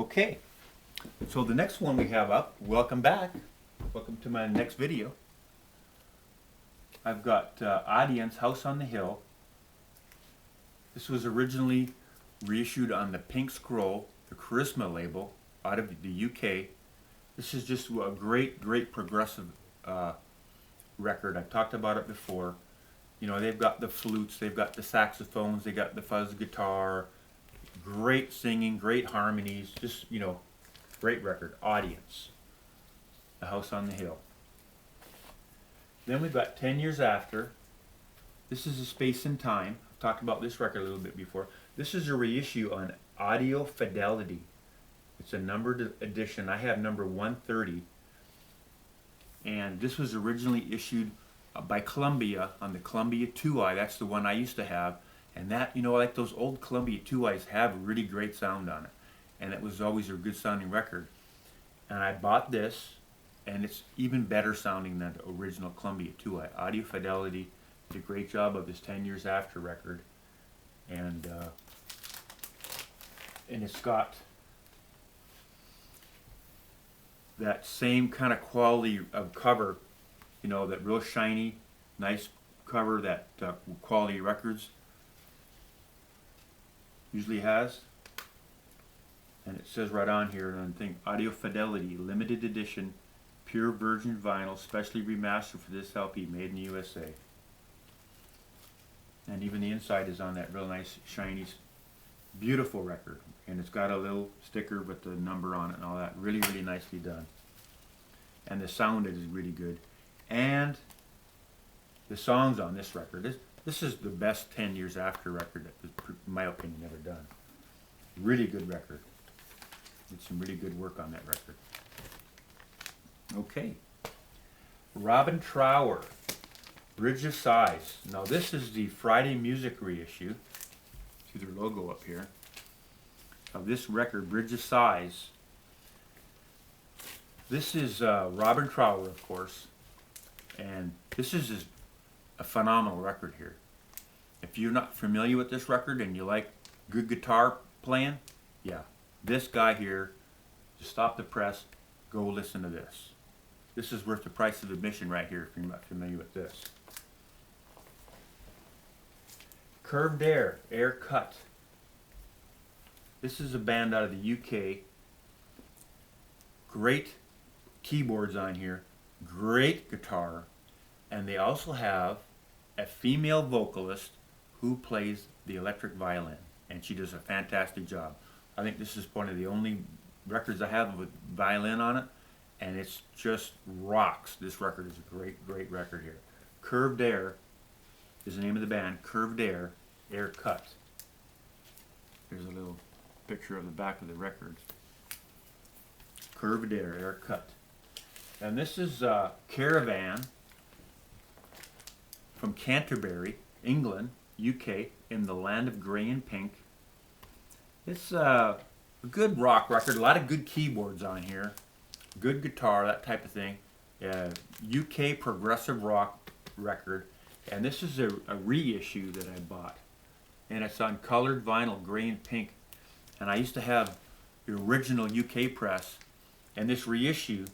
Okay, so the next one we have up, welcome back. Welcome to my next video. I've got Audience House on the Hill. This was originally reissued on the Pink Scroll, the Charisma label, out of the UK. This is just a great progressive record. I've talked about it before. You know, they've got the flutes, they've got the saxophones, they got the fuzz guitar, great singing, great harmonies, just, you know, great record. Audience, The House on the Hill. Then we've got 10 Years After. This is a Space and Time. I've talked about this record a little bit before. This is a reissue on Audiophile. It's a numbered edition. I have number 130. And this was originally issued by Columbia on the Columbia 2i. That's the one I used to have. And that, you know, like those old Columbia 2i's have a really great sound on it. And it was always a good sounding record. And I bought this, and it's even better sounding than the original Columbia 2i. Audiophile did a great job of this 10 Years After record. And it's got that same kind of quality of cover, you know, that real shiny, nice cover that Quality Records usually has. And it says right on here, and I think Audiophile limited edition, pure virgin vinyl, specially remastered for this LP, made in the USA. And even the inside is on that real nice, shiny, beautiful record. And it's got a little sticker with the number on it and all that. Really nicely done. And the sound is really good. And the songs on this record, this is the best 10 Years After record that was, in my opinion, ever done. Really good record. Did some really good work on that record. Okay. Robin Trower, Bridge of Sighs. Now this is the Friday Music reissue. See their logo up here. Of this record, Bridge of Sighs. This is Robin Trower, of course. And this is just a phenomenal record here. If you're not familiar with this record and you like good guitar playing, yeah, this guy here, just stop the press, go listen to this. This is worth the price of admission right here if you're not familiar with this. Curved Air, Air Cut. This is a band out of the UK. Great keyboards on here, great guitar, and they also have a female vocalist who plays the electric violin, and she does a fantastic job. I think this is one of the only records I have with violin on it, and it's just rocks. This record is a great record here. Curved Air is the name of the band. Curved Air, Air Cut. Here's a little picture of the back of the record. Curved Air, Air Cut. And this is Caravan from Canterbury, England, UK, in the land of grey and pink. It's a good rock record, a lot of good keyboards on here, good guitar, that type of thing. UK progressive rock record, and this is a reissue that I bought, and it's on colored vinyl, grey and pink. And I used to have the original UK press, and this reissue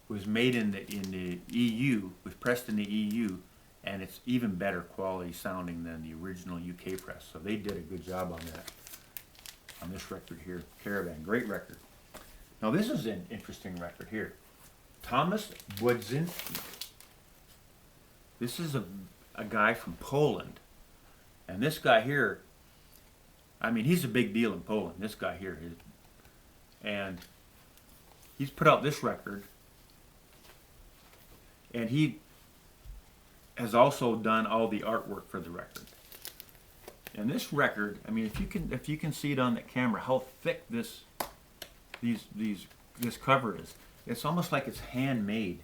was made in the EU, was pressed in the EU, and it's even better quality sounding than the original UK press. So they did a good job on that, on this record here, Caravan. Great record. Now this is an interesting record here. Thomas Budzinski. This is a guy from Poland. And this guy here, I mean, he's a big deal in Poland, this guy here. And he's put out this record. And he has also done all the artwork for the record. And this record, I mean, if you can see it on the camera, how thick this cover is. It's almost like it's handmade.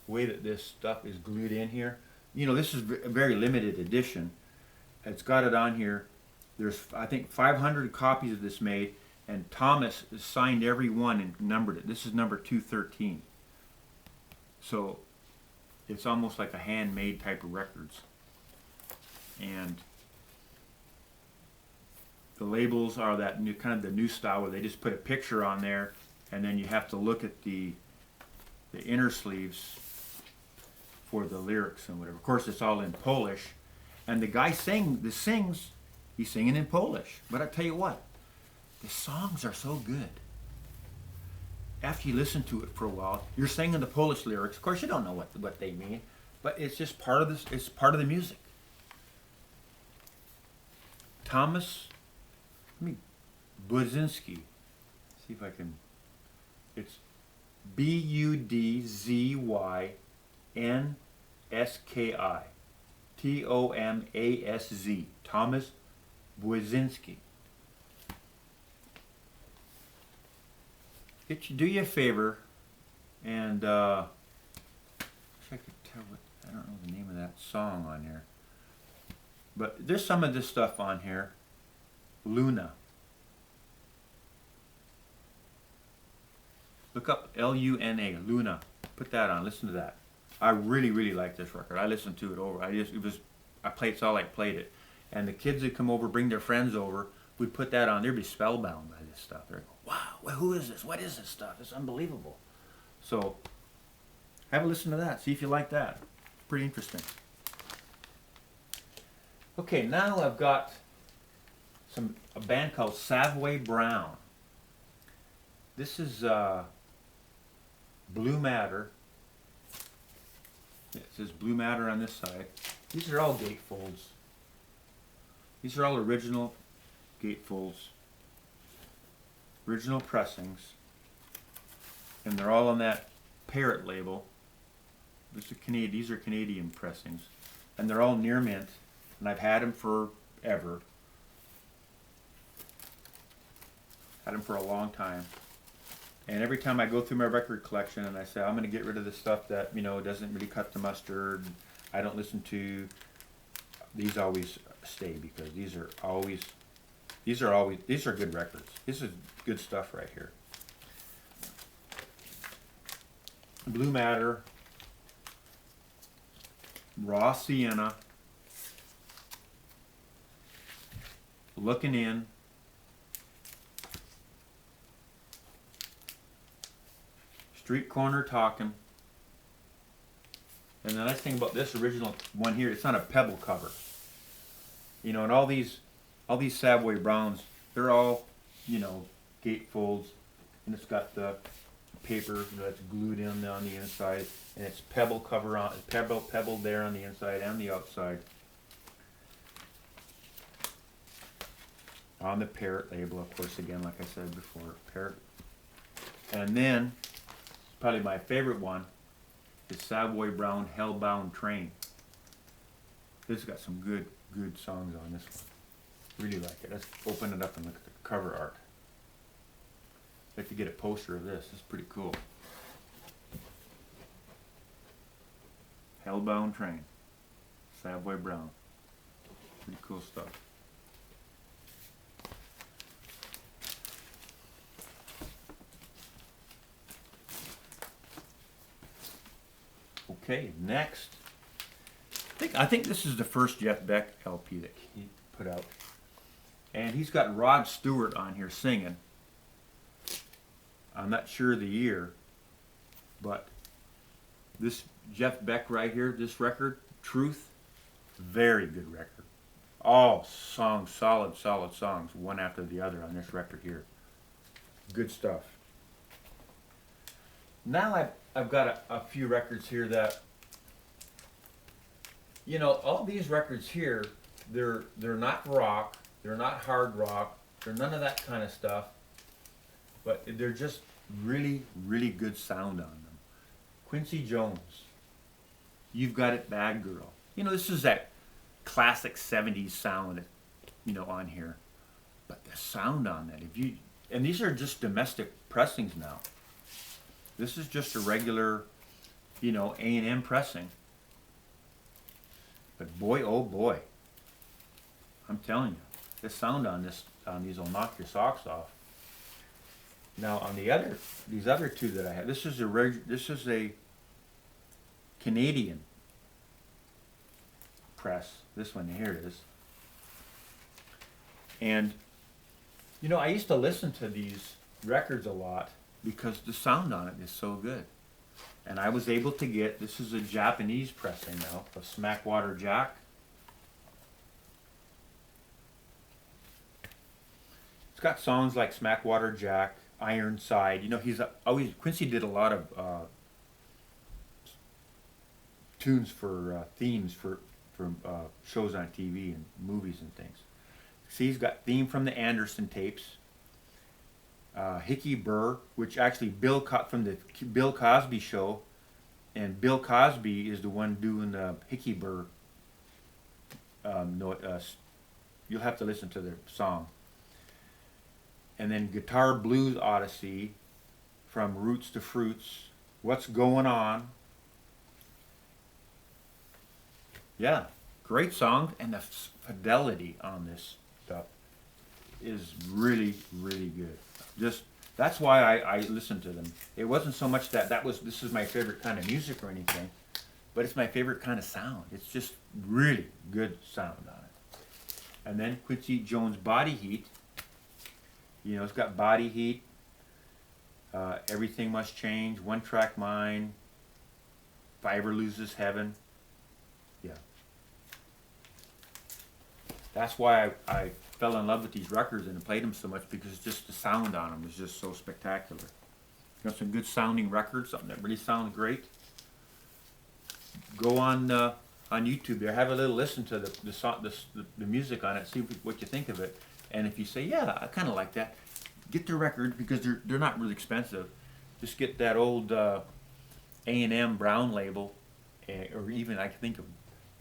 The way that this stuff is glued in here. You know, this is a very limited edition. It's got it on here. There's, I think, 500 copies of this made, and Thomas signed every one and numbered it. This is number 213. So it's almost like a handmade type of records. And The labels are that new kind of the new style where they just put a picture on there, and then you have to look at the inner sleeves for the lyrics and whatever. Of course, it's all in Polish, and the guy sings, he's singing in Polish. But I tell you what, the songs are so good. After you listen to it for a while, you're singing the Polish lyrics. Of course, you don't know what they mean, but it's just part of this. It's part of the music. Thomas, Budzinski. See if I can. It's Budzynski. Tomaszz. Thomas Budzinski. Do you a favor, and I wish I could tell I don't know the name of that song on here, but there's some of this stuff on here. Luna. Look up Luna, Luna. Put that on. Listen to that. I really, really like this record. I listened to it over. It's all like played it, and the kids that come over, bring their friends over. We'd put that on. They'd be spellbound by this stuff. They'd go, wow, well, who is this? What is this stuff? It's unbelievable. So, have a listen to that. See if you like that. Pretty interesting. Okay, now I've got a band called Savoy Brown. This is Blue Matter. It says Blue Matter on this side. These are all gatefolds. These are all original gatefolds, original pressings, and they're all on that Parrot label. These are Canadian pressings, and they're all near mint, and I've had them forever. Had them for a long time, and every time I go through my record collection and I say I'm going to get rid of the stuff that doesn't really cut the mustard, I don't listen to, these always stay because these are good records. This is good stuff right here. Blue Matter, Raw Sienna, Looking In, Street Corner Talking, and the nice thing about this original one here, it's not a pebble cover. And all these Savoy Browns, they're all, gatefolds, and it's got the paper that's glued in on the inside, and it's pebble cover on pebble there on the inside and the outside. On the Parrot label, of course, again, like I said before, Parrot. And then, probably my favorite one is Savoy Brown Hellbound Train. This has got some good songs on this one. Really like it. Let's open it up and look at the cover art. I'd like to get a poster of this. It's pretty cool. Hellbound Train. Savoy Brown. Pretty cool stuff. Okay, next. I think this is the first Jeff Beck LP that he put out. And he's got Rod Stewart on here singing. I'm not sure the year, but this Jeff Beck right here, this record, Truth, very good record. All songs, solid songs, one after the other on this record here. Good stuff. Now I've got a few records here that, all these records here, they're not rock, they're not hard rock, they're none of that kind of stuff, but they're just really, really good sound on them. Quincy Jones, You've Got It Bad Girl. This is that classic 70s sound, on here. But the sound on that, and these are just domestic pressings now. This is just a regular, A&M pressing. But boy, oh boy, I'm telling you, the sound on these will knock your socks off. Now on these other two that I have, this is a Canadian press. This one here is, and You know, I used to listen to these records a lot because the sound on it is so good. And I was able to get, this is a Japanese pressing now, of Smackwater Jack. It's got songs like Smackwater Jack, Ironside. You know, he's always, Quincy did a lot of tunes for themes for shows on TV and movies and things. See, he's got theme from the Anderson tapes. Hickey Burr, which actually from the Bill Cosby show, and Bill Cosby is the one doing the Hickey Burr. You'll have to listen to the song. And then Guitar Blues Odyssey, from Roots to Fruits, What's Going On. Yeah, great song, and the fidelity on this stuff is really, really good. Just that's why I listen to them. It wasn't so much that this is my favorite kind of music or anything, but it's my favorite kind of sound. It's just really good sound on it. And then Quincy Jones Body Heat. You know, it's got Body Heat, Everything Must Change, One Track Mind, If I Ever Loses Heaven. Yeah. That's why I fell in love with these records and played them so much, because just the sound on them is just so spectacular. Got some good sounding records, something that really sounds great. Go on YouTube there, have a little listen to the music on it, see what you think of it. And if you say, yeah, I kind of like that, get the record, because they're not really expensive. Just get that old A&M Brown label, or even I can think of,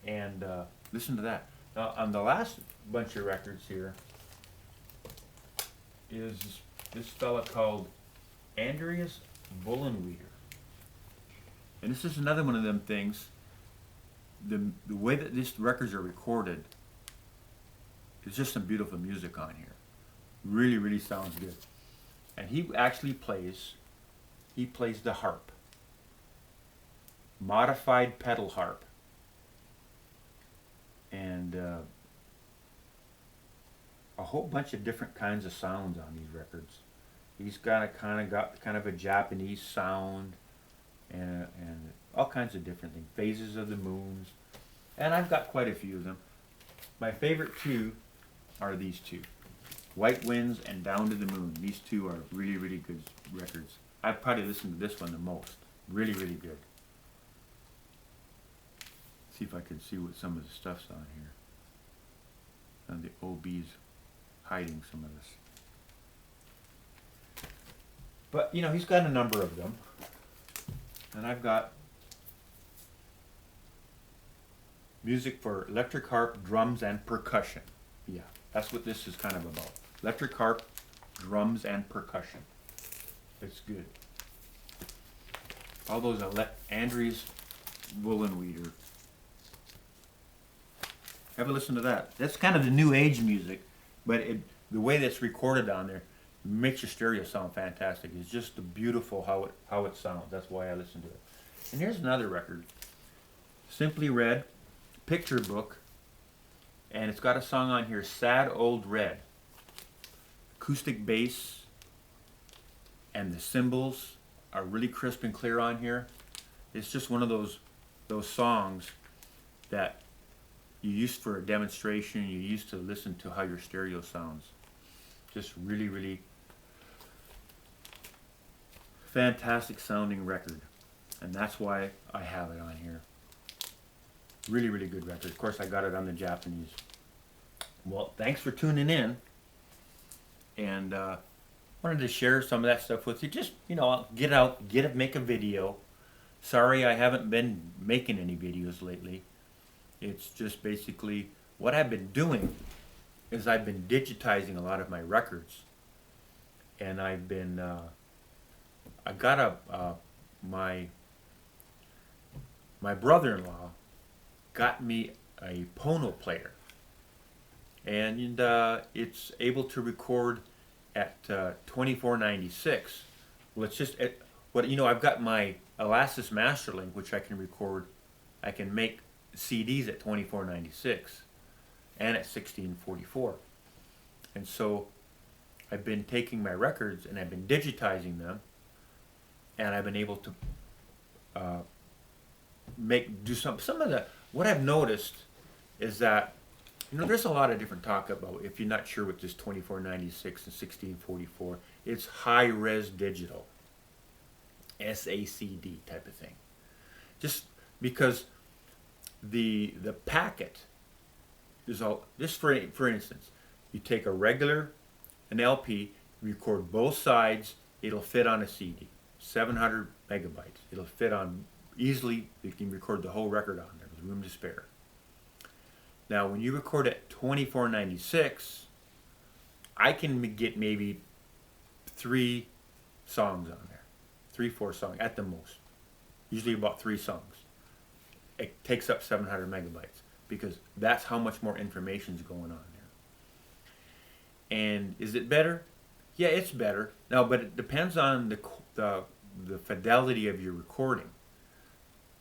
and listen to that. Now, on the last bunch of records here is this fella called Andreas Bullenweeder. And this is another one of them things, the way that these records are recorded, there's just some beautiful music on here. Really, really sounds good. And he actually plays the harp. Modified pedal harp. And a whole bunch of different kinds of sounds on these records. He's got kind of a Japanese sound, and all kinds of different things. Phases of the Moons. And I've got quite a few of them. My favorite two are these two, White Winds and Down to the Moon. These two are really, really good records. I've probably listened to this one the most. Really, really good. See if I can see what some of the stuff's on here. And the OB's hiding some of this. But, you know, he's got a number of them. And I've got music for electric harp, drums, and percussion. Yeah. That's what this is kind of about. Electric harp, drums, and percussion. It's good. All those Andreas Bullenweeder. Have a listen to that. That's kind of the new age music, but the way that's recorded on there makes your stereo sound fantastic. It's just beautiful how it sounds. That's why I listen to it. And here's another record. Simply Red, picture book. And it's got a song on here, Sad Old Red. Acoustic bass and the cymbals are really crisp and clear on here. It's just one of those songs that you used for a demonstration, you used to listen to how your stereo sounds. Just really, really fantastic sounding record. And that's why I have it on here. Really, really good record. Of course, I got it on the Japanese. Well, thanks for tuning in. And wanted to share some of that stuff with you. Just, you know, make a video. Sorry I haven't been making any videos lately. It's just basically what I've been doing is I've been digitizing a lot of my records. And I've been, I got my brother-in-law got me a Pono player, and it's able to record at 2496. Well, it's just I've got my Elastis Masterlink, which I can record. I can make CDs at 2496 and at 1644, and so I've been taking my records and I've been digitizing them, and I've been able to do some of the, what I've noticed is that, there's a lot of different talk about, if you're not sure what this 2496 and 1644, it's high res digital, SACD type of thing. Just because the packet is all, just for instance, you take an LP, record both sides, it'll fit on a CD, 700 megabytes. It'll fit on easily, you can record the whole record on there, there's room to spare. Now when you record at 2496, I can get maybe 3 songs on there, 3-4 songs at the most, usually about 3 songs. It takes up 700 megabytes because that's how much more information is going on there. And is it better? Yeah, it's better. Now, but it depends on the fidelity of your recording.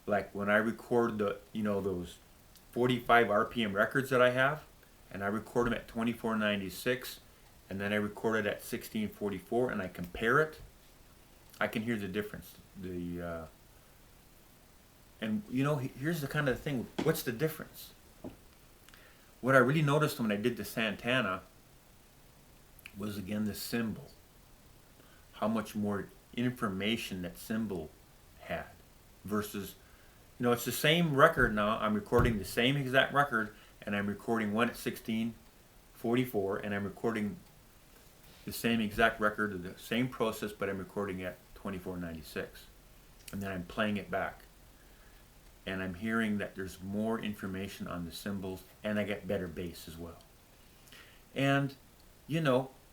Like when I record those 45 RPM records that I have, and I record them at 2496, and then I record it at 1644, and I compare it, I can hear the difference. And here's the kind of thing. What's the difference? What I really noticed when I did the Santana was, again, the cymbal. How much more information that cymbal had versus, it's the same record now. I'm recording the same exact record, and I'm recording one at 1644, and I'm recording the same exact record, the same process, but I'm recording at 2496. And then I'm playing it back. And I'm hearing that there's more information on the cymbals, and I get better bass as well. And,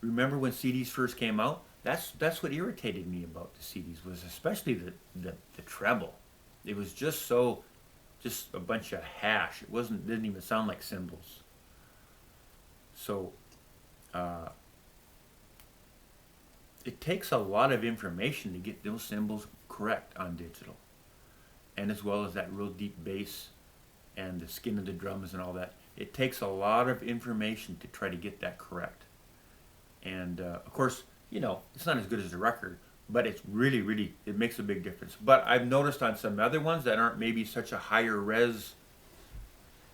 remember when CDs first came out? That's what irritated me about the CDs, was especially the treble. It was just a bunch of hash. It didn't even sound like cymbals. So it takes a lot of information to get those cymbals correct on digital, and as well as that real deep bass and the skin of the drums and all that. It takes a lot of information to try to get that correct. And of course, it's not as good as the record, but it's really, it makes a big difference. But I've noticed on some other ones that aren't maybe such a higher res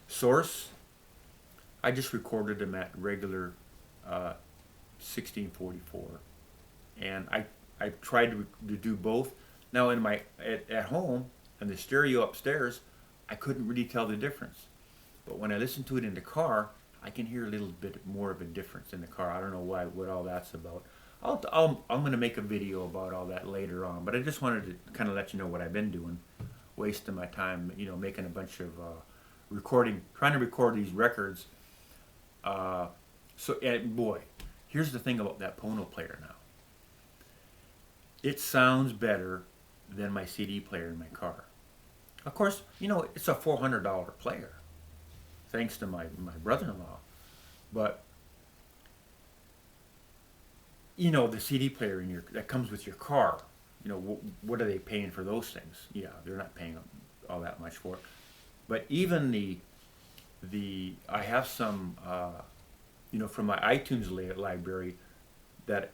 source, I just recorded them at regular 1644. And I tried to do both. Now at home, and the stereo upstairs, I couldn't really tell the difference. But when I listen to it in the car, I can hear a little bit more of a difference in the car. I don't know what all that's about. I'm going to make a video about all that later on, but I just wanted to kind of let you know what I've been doing, wasting my time, making a bunch of trying to record these records. Boy, here's the thing about that Pono player now. It sounds better than my CD player in my car. Of course, it's a $400 player, thanks to my brother-in-law. But the CD player that comes with your car, what are they paying for those things? Yeah, they're not paying all that much for it. But even I have some, from my iTunes library that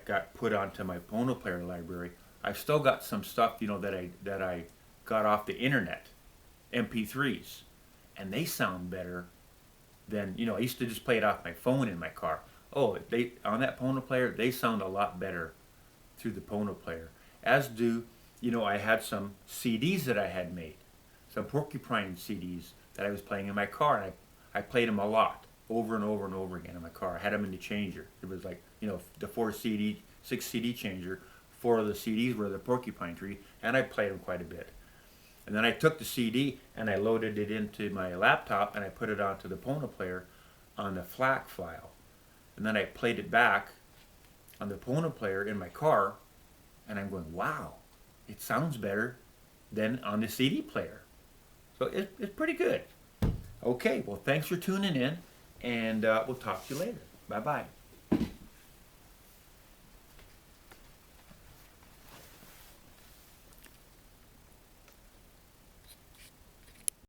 got put onto my Pono player library. I've still got some stuff, that I got off the internet, MP3s, and they sound better than, I used to just play it off my phone in my car. Oh, on that Pono player, they sound a lot better through the Pono player. As do, I had some CDs that I had made, some Porcupine CDs that I was playing in my car, and I played them a lot, over and over and over again in my car. I had them in the changer. It was like, the 6 CD changer. 4 of the CDs were the Porcupine Tree, and I played them quite a bit. And then I took the CD and I loaded it into my laptop and I put it onto the Pono player on the FLAC file. And then I played it back on the Pono player in my car, and I'm going, wow, it sounds better than on the CD player. So it's pretty good. Okay, well, thanks for tuning in, and we'll talk to you later. Bye-bye.